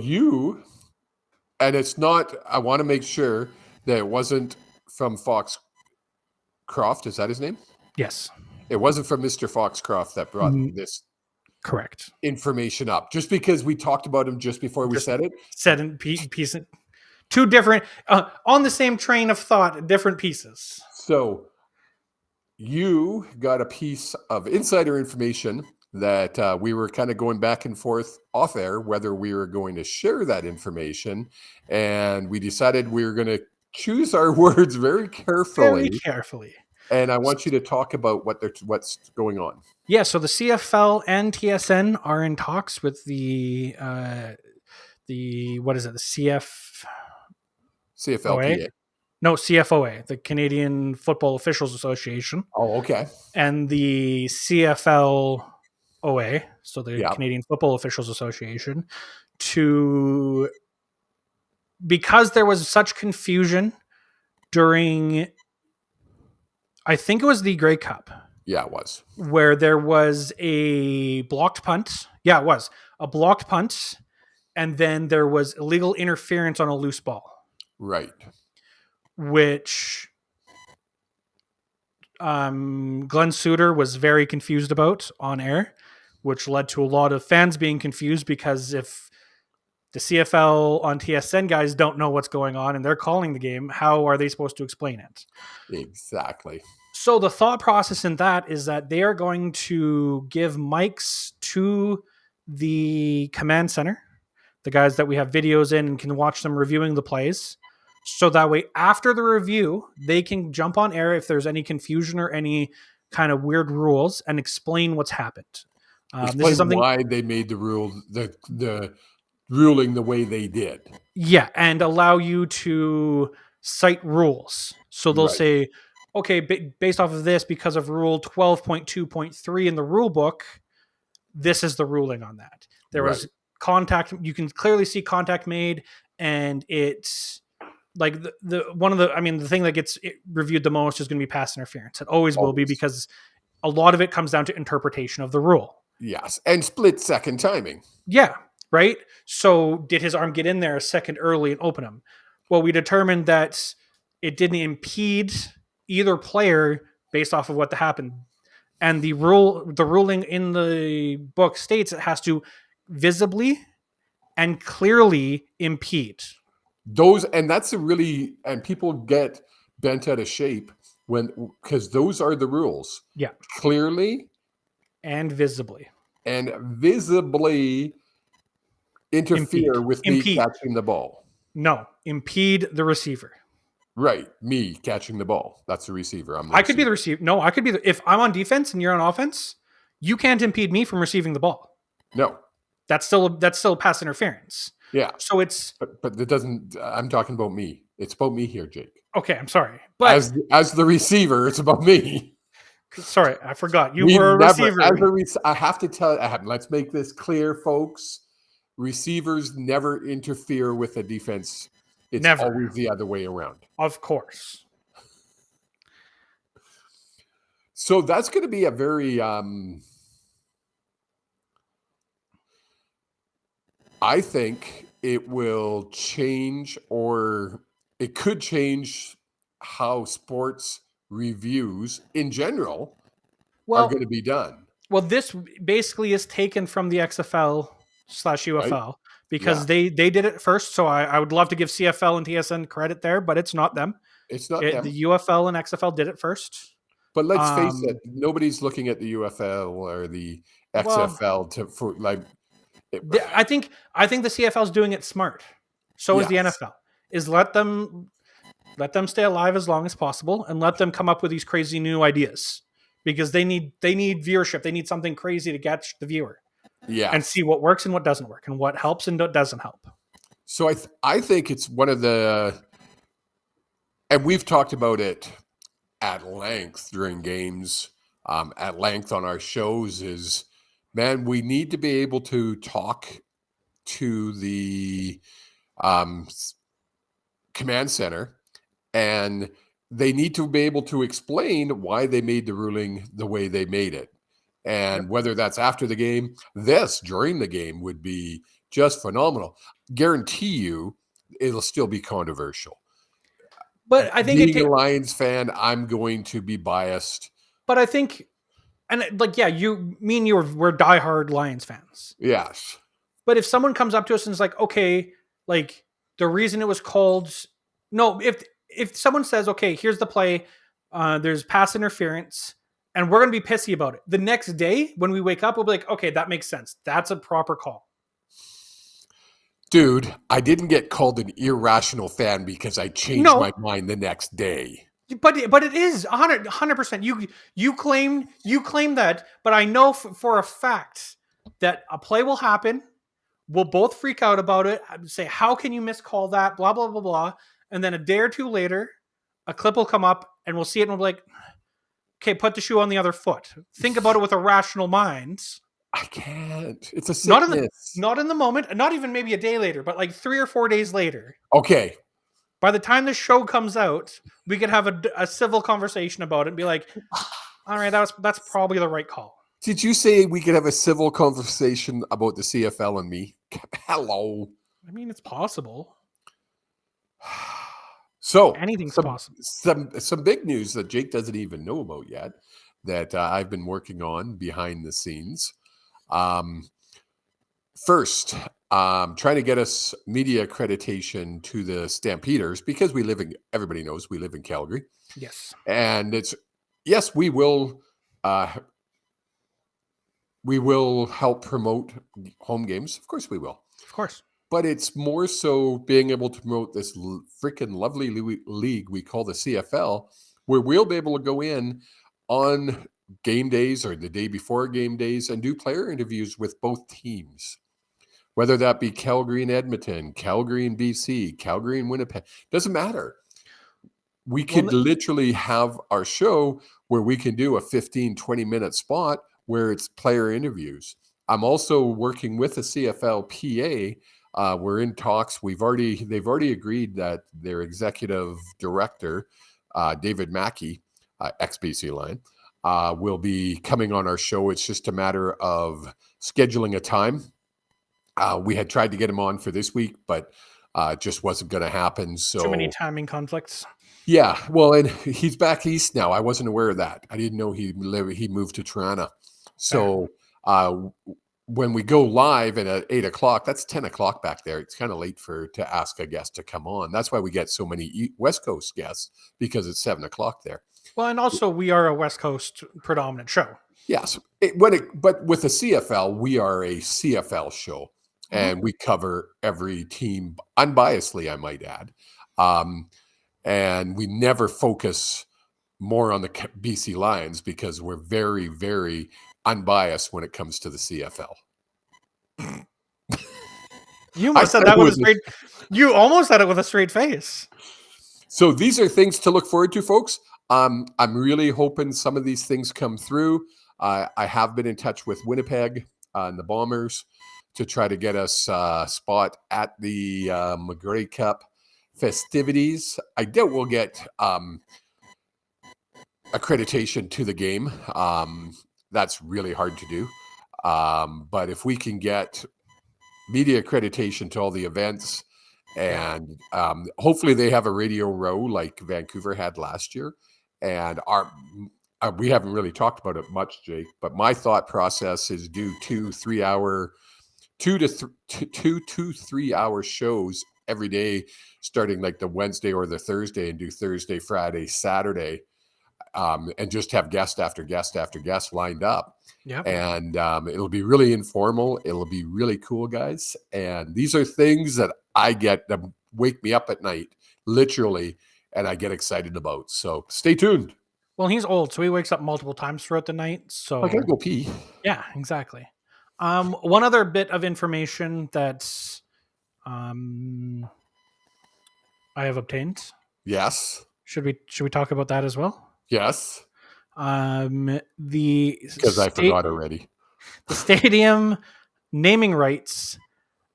and it's not, I want to make sure that it wasn't from Foxcroft. Is that his name? Yes. It wasn't from Mr. Foxcroft that brought this correct information up, just because we talked about him just before we said it. Said in pieces. Two different, on the same train of thought, different pieces. So you got a piece of insider information that we were kind of going back and forth off air, whether we were going to share that information. And we decided we were going to choose our words very carefully. Very carefully. And I want you to talk about what's going on. Yeah, so the CFL and TSN are in talks with the what is it? The CFLPA. No, CFOA, the Canadian Football Officials Association. Oh, okay. And the CFLOA, so the Canadian Football Officials Association, because there was such confusion during, I think it was the Grey Cup. Yeah, it was. Where there was a blocked punt. Yeah, it was a blocked punt. And then there was illegal interference on a loose ball. Right. Which Glenn Suter was very confused about on air, which led to a lot of fans being confused, because if the CFL on TSN guys don't know what's going on and they're calling the game, how are they supposed to explain it? Exactly. So the thought process in that is that they are going to give mics to the command center, the guys that we have videos in and can watch them reviewing the plays. So that way, after the review, they can jump on air if there's any confusion or any kind of weird rules and explain what's happened. Explain why they made the rule, the ruling the way they did. Yeah, and allow you to cite rules. So they'll say, okay, based off of this, because of rule 12.2.3 in the rule book, this is the ruling on that. There was contact. You can clearly see contact made, and it's like the thing that gets reviewed the most is going to be pass interference. It always will be, because a lot of it comes down to interpretation of the rule. Yes, and split second timing. Yeah, right? So did his arm get in there a second early and open him? Well, we determined that it didn't impede either player based off of what happened. And the ruling in the book states it has to visibly and clearly impede. And people get bent out of shape because those are the rules. Yeah. Clearly and visibly. And visibly interfere with me catching the ball. No, impede the receiver. Right. Me catching the ball. That's the receiver. I could be the receiver. No, I could be if I'm on defense and you're on offense, you can't impede me from receiving the ball. No. That's still pass interference. Yeah. So it's but it doesn't. I'm talking about me. It's about me here, Jake. Okay, I'm sorry, but as the receiver, it's about me. Sorry, I forgot you were a receiver. I have to tell. Let's make this clear, folks. Receivers never interfere with a defense. It's always the other way around. Of course. So that's going to be a very. I think it will change, or it could change how sports reviews in general are going to be done. Well, this basically is taken from the XFL/UFL because they did it first. So I would love to give CFL and TSN credit there, but it's not them. It's not them. The UFL and XFL did it first. But let's face it, nobody's looking at the UFL or the XFL I think the CFL is doing it smart. So is the NFL. Is let them stay alive as long as possible and let them come up with these crazy new ideas. because they need viewership. They need something crazy to catch the viewer. Yeah. And see what works and what doesn't work and what helps and what doesn't help. So I think it's one of the, and we've talked about it at length during games, at length on our shows, is, man, we need to be able to talk to the command center, and they need to be able to explain why they made the ruling the way they made it. And whether that's after the game, during the game would be just phenomenal. Guarantee you it'll still be controversial. But I think being a Lions fan, I'm going to be biased. But I think, and like, yeah, we're diehard Lions fans. Yes. But if someone comes up to us and is like, okay, like the reason it was called, no, if someone says, okay, here's the play, there's pass interference, and we're going to be pissy about it. The next day when we wake up, we'll be like, okay, that makes sense. That's a proper call. Dude, I didn't get called an irrational fan because I changed my mind the next day. But it is 100%. You claim that, but I know for a fact that a play will happen. We'll both freak out about it. Say, how can you miscall that? Blah, blah, blah, blah. And then a day or two later, a clip will come up and we'll see it and we'll be like, okay, put the shoe on the other foot. Think about it with a rational mind. I can't. It's a sickness. Not in the moment, not even maybe a day later, but like 3 or 4 days later. Okay. By the time the show comes out, we could have a civil conversation about it and be like, all right, that's probably the right call. Did you say we could have a civil conversation about the CFL and me? Hello. I mean, it's possible. So anything's possible. Some big news that Jake doesn't even know about yet that I've been working on behind the scenes. First, trying to get us media accreditation to the Stampeders because everybody knows we live in Calgary. Yes. And we will help promote home games. Of course we will. Of course. But it's more so being able to promote this freaking lovely league we call the CFL, where we'll be able to go in on game days or the day before game days and do player interviews with both teams, whether that be Calgary and Edmonton, Calgary and BC, Calgary and Winnipeg. Doesn't matter. We could literally have our show where we can do a 15, 20-minute spot where it's player interviews. I'm also working with the CFL PA. We're in talks. They've already agreed that their executive director, David Mackey, ex-BC Lion, will be coming on our show. It's just a matter of scheduling a time. We had tried to get him on for this week, but it just wasn't going to happen. So too many timing conflicts. Yeah, well, and he's back east now. I wasn't aware of that. I didn't know he moved to Toronto. So when we go live at 8 o'clock, that's 10 o'clock back there. It's kind of late to ask a guest to come on. That's why we get so many West Coast guests, because it's 7 o'clock there. Well, and also we are a West Coast predominant show. Yes, but with the CFL, we are a CFL show, and we cover every team unbiasedly, I might add. And we never focus more on the BC Lions because we're very, very unbiased when it comes to the CFL. You almost said that with a straight. You almost said it with a straight face. So these are things to look forward to, folks. I'm really hoping some of these things come through. I have been in touch with Winnipeg and the Bombers to try to get us a spot at the McGrey Cup festivities. I doubt we'll get accreditation to the game. That's really hard to do. But if we can get media accreditation to all the events, and hopefully they have a radio row like Vancouver had last year. And we haven't really talked about it much, Jake, but my thought process is do 2 to 3 hour shows every day, starting like the Wednesday or the Thursday, and do Thursday, Friday, Saturday, and just have guest after guest after guest lined up. Yeah. And it'll be really informal. It'll be really cool, guys. And these are things that I get that wake me up at night, literally, and I get excited about. So stay tuned. Well, he's old, so he wakes up multiple times throughout the night. So I gotta go pee. yeah, exactly. One other bit of information that I have obtained. Yes. Should we talk about that as well? Yes. Because I forgot already. The stadium naming rights,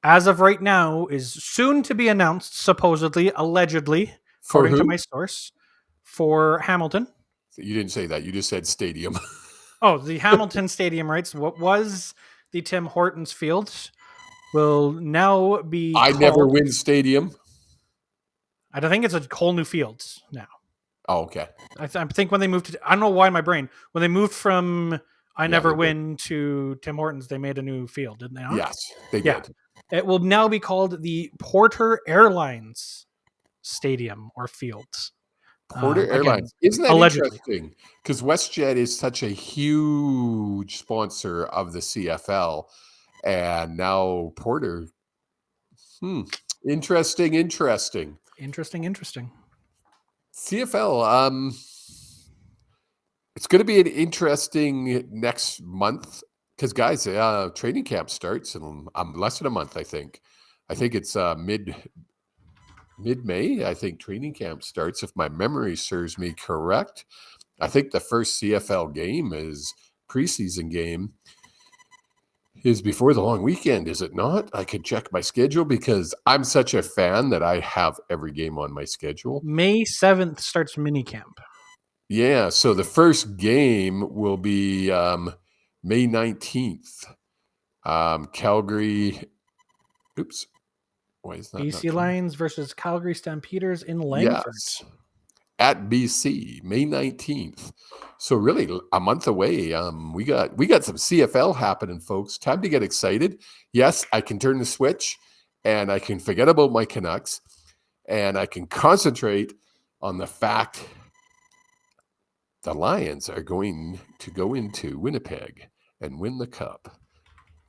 as of right now, is soon to be announced, supposedly, allegedly, For according to who? my source, for Hamilton. You didn't say that. You just said stadium. Oh, the Hamilton Stadium rights, what was the Tim Hortons Field, will now be I called... never win stadium. I don't think it's a whole new field now. Oh, okay. I think when they moved to... I don't know why in my brain. When they moved from I Never Win to Tim Hortons, they made a new field, didn't they? Not? Yes, they did. It will now be called the Porter Airlines Stadium or Field. Porter Airlines. Isn't that allegedly interesting? Because WestJet is such a huge sponsor of the CFL. And now Porter. Interesting. Interesting. CFL. It's going to be an interesting next month because, guys, training camp starts in less than a month, I think. I think it's mid-May. I think training camp starts, if my memory serves me correct. I think the first CFL game is preseason game is before the long weekend, is it not? I could check my schedule because I'm such a fan that I have every game on my schedule. May 7th starts minicamp. Yeah, so the first game will be May 19th. Calgary. Oops. Why is that BC Lions versus Calgary Stampeders in Langford. Yes. At BC, May 19th. So really a month away. We got some CFL happening, folks. Time to get excited. Yes, I can turn the switch and I can forget about my Canucks and I can concentrate on the fact the Lions are going to go into Winnipeg and win the cup.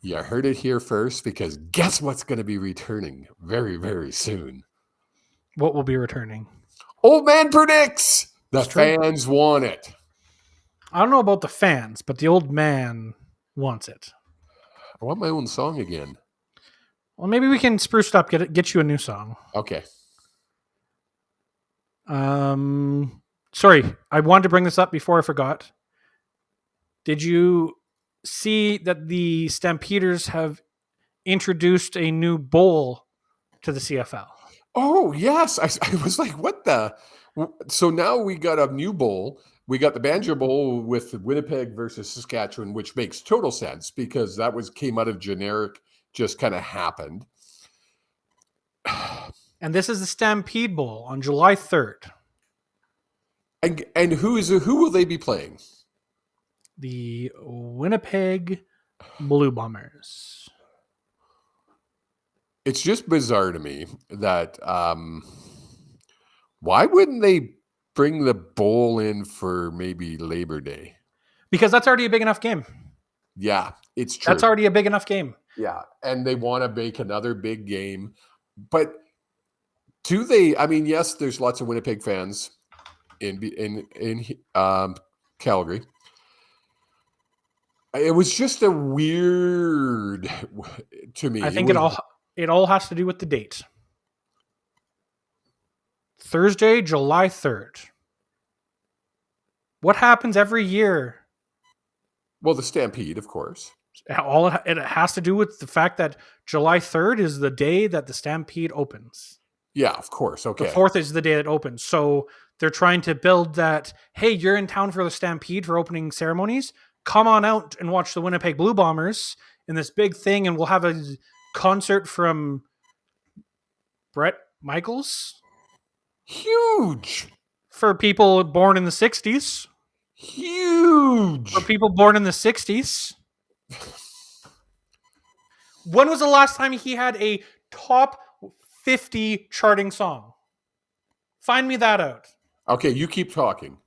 You heard it here first, because guess what's going to be returning very, very soon? What will be returning? Old Man predicts. The fans want it. I don't know about the fans, but the old man wants it. I want my own song again. Well, maybe we can spruce it up, get you a new song. Okay. Sorry, I wanted to bring this up before I forgot. Did you see that the Stampeders have introduced a new bowl to the CFL? Oh, yes. I was like, what the? So now we got a new bowl. We got the Banjo Bowl with Winnipeg versus Saskatchewan, which makes total sense because that came out of generic, just kind of happened. And this is the Stampede Bowl on July 3rd. And who will they be playing? The Winnipeg Blue Bombers. It's just bizarre to me that why wouldn't they bring the bowl in for maybe Labor Day? Because that's already a big enough game. Yeah, it's true. That's already a big enough game. Yeah, and they want to make another big game. But do they? I mean, yes, there's lots of Winnipeg fans in Calgary. It was just a weird to me. I think it all has to do with the date. Thursday, July 3rd. What happens every year? Well, the Stampede, of course. It has to do with the fact that July 3rd is the day that the Stampede opens. Yeah, of course. Okay. The 4th is the day it opens. So they're trying to build that, hey, you're in town for the Stampede for opening ceremonies. Come on out and watch the Winnipeg Blue Bombers in this big thing, and we'll have a concert from Bret Michaels. Huge. For people born in the 60s. Huge. For people born in the 60s. When was the last time he had a top 50 charting song? Find me that out. Okay, you keep talking.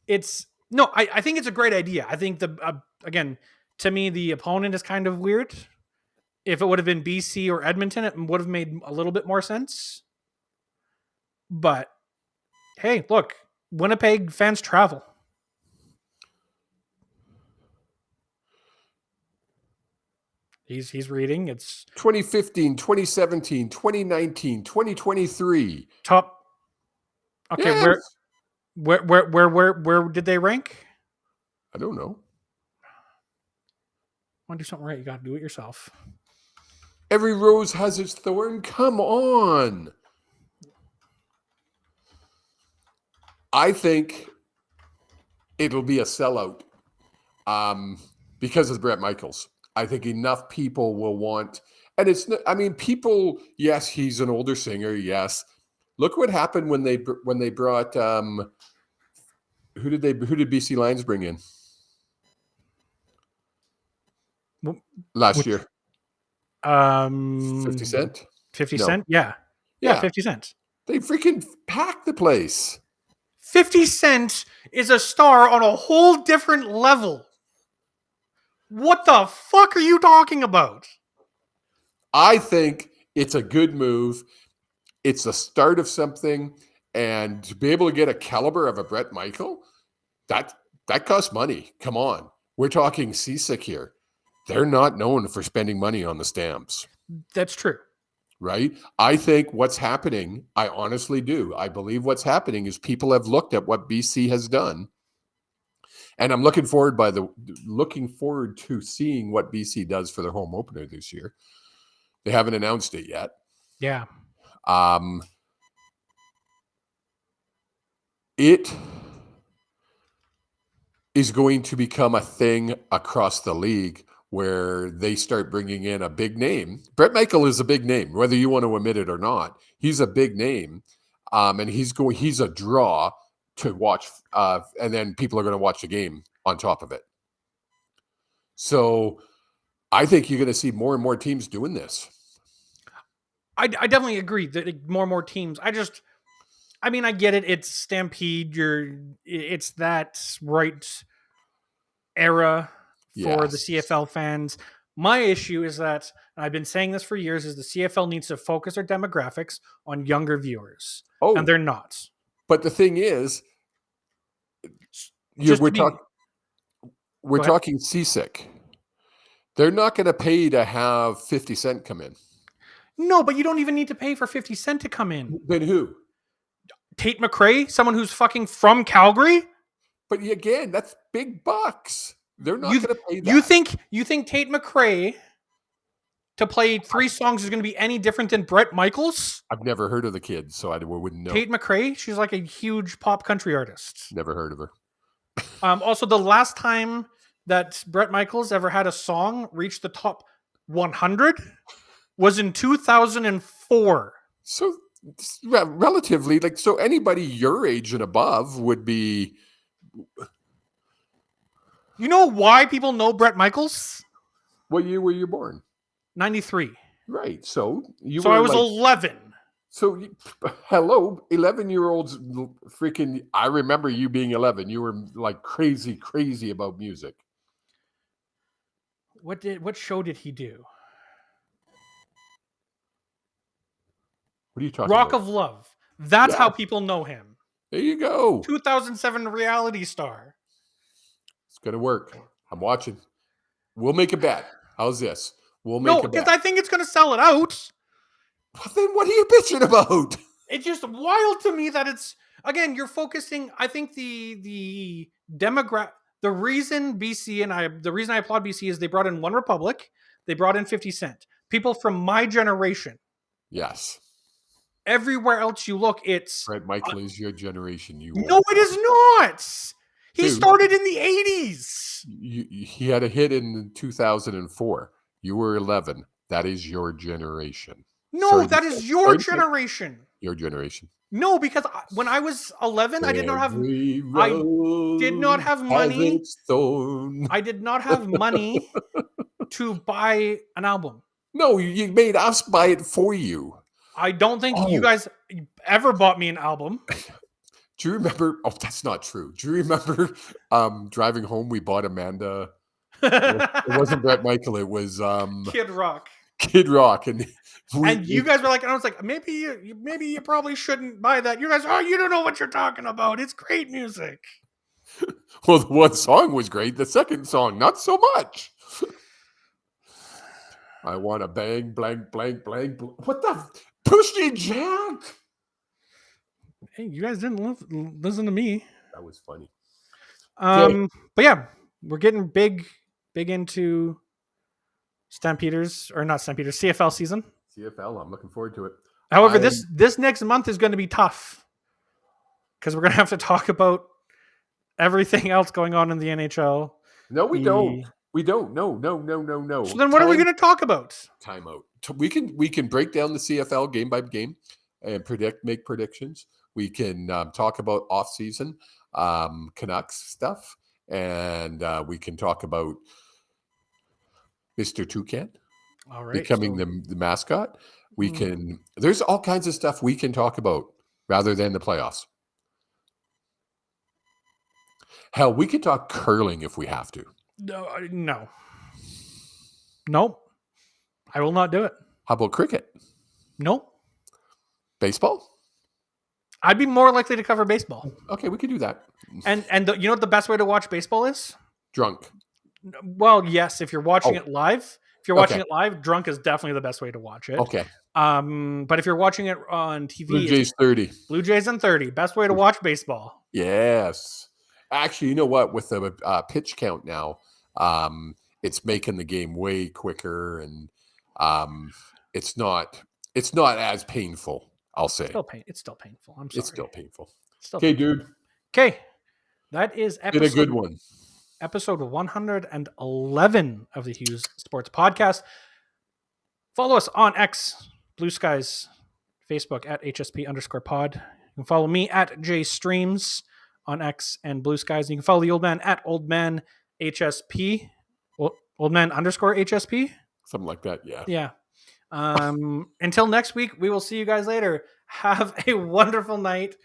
I think it's a great idea. I think again, to me, the opponent is kind of weird. If it would have been BC or Edmonton, it would have made a little bit more sense. But hey, look, Winnipeg fans travel. He's reading. It's 2015, 2017, 2019, 2023. top. Okay, Yes. where did they rank? I don't know. Want to do something right? You got to do it yourself. Every rose has its thorn. Come on. I think it'll be a sellout because of Bret Michaels. I think enough people will want, and it's. I mean, people. Yes, he's an older singer. Yes, look what happened when they brought. Who did BC Lions bring in last year? 50 Cent. 50 No. Cent. Yeah. 50 Cent. They freaking packed the place. 50 Cent is a star on a whole different level. What the fuck are you talking about? I think it's a good move. It's the start of something, and to be able to get a caliber of a Bret Michael, that costs money. Come on. We're talking Seasick here. They're not known for spending money on the stamps. That's true. Right? I think what's happening, I honestly do. I believe what's happening is people have looked at what BC has done. And I'm looking forward to seeing what BC does for their home opener this year. They haven't announced it yet. Yeah. It is going to become a thing across the league where they start bringing in a big name. Bret Michael is a big name, whether you want to admit it or not. He's a big name, and he's a draw to watch, and then people are going to watch the game on top of it. So I think you're going to see more and more teams doing this. I definitely agree that more and more teams. I get it. It's Stampede. It's that right era for the CFL fans. My issue is that, and I've been saying this for years, is the CFL needs to focus their demographics on younger viewers. Oh, and they're not. But the thing is, we're talking Seasick. They're not going to pay to have 50 Cent come in. No, but you don't even need to pay for 50 Cent to come in. Then who? Tate McRae, someone who's fucking from Calgary? But again, that's big bucks. They're not going to pay that. You think Tate McRae to play 3 songs is going to be any different than Bret Michaels? I've never heard of the kid, so I wouldn't know. Tate McRae, she's like a huge pop country artist. Never heard of her. Also, the last time that Bret Michaels ever had a song reach the top 100 was in 2004. So relatively, so anybody your age and above would be. You know why people know Bret Michaels? What year were you born? 93. Right. So I was 11. So hello, 11-year-olds freaking. I remember you being 11. You were like crazy about music. What show did he do? What are you talking about? Rock of Love. That's how people know him. There you go. 2007 reality star. It's going to work. I'm watching. We'll make a bet. How's this? We'll make a bet. No, because I think it's going to sell it out. Well, then what are you bitching about? It's just wild to me that it's, again, you're focusing, I think the demographic, the reason I applaud BC is they brought in One Republic, they brought in 50 Cent. People from my generation. Yes. Everywhere else you look, it's... Bret Michael is your generation. No, it is not! He started in the 80s! He had a hit in 2004. You were 11. That is your generation. No, that is your generation. Your generation. No, because when I was 11, I did not have money. I did not have money to buy an album. No, you made us buy it for you. I don't think you guys ever bought me an album. Do you remember? Oh, that's not true. Do you remember driving home? We bought Amanda. It wasn't Bret Michael. It was Kid Rock. Kid Rock, and you guys were like, and I was like, maybe you probably shouldn't buy that. You guys, you don't know what you're talking about. It's great music. Well, the one song was great. The second song, not so much. I want to bang, blank, blank, blank. What the? Pushy Jack. Hey, you guys didn't listen to me. That was funny. But yeah, we're getting big into CFL season. CFL, I'm looking forward to it. However, this next month is going to be tough because we're going to have to talk about everything else going on in the NHL. No, we don't. We don't. No. So then what are we going to talk about? Timeout. We can break down the CFL game by game and make predictions. We can talk about off-season Canucks stuff, and we can talk about Mr. Toucan becoming the mascot. We can. There's all kinds of stuff we can talk about rather than the playoffs. Hell, we could talk curling if we have to. No. Nope. I will not do it. How about cricket? Nope. Baseball? I'd be more likely to cover baseball. Okay, we could do that. And you know what the best way to watch baseball is? Drunk. Well, yes, if you're watching it live. If you're watching it live, drunk is definitely the best way to watch it. Okay. But if you're watching it on TV, Blue Jays 30. Blue Jays and 30. Best way to watch baseball. Yes. Actually, you know what? With the pitch count now, it's making the game way quicker, and it's not as painful. I'll say it's still painful. I'm sorry. It's still painful. Okay, dude. Okay, that is a good one. Episode 111 of the Hughes Sports Podcast. Follow us on X, Blue Skies, Facebook at HSP_pod. You can follow me at JStreams on X and Blue Skies. And you can follow the old man at OldManHSP. Oldman_HSP? Something like that, yeah. Yeah. Until next week, we will see you guys later. Have a wonderful night.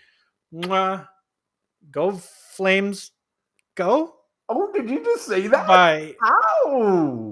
Mwah. Go Flames. Go. Oh, did you just say that? Bye. Ow.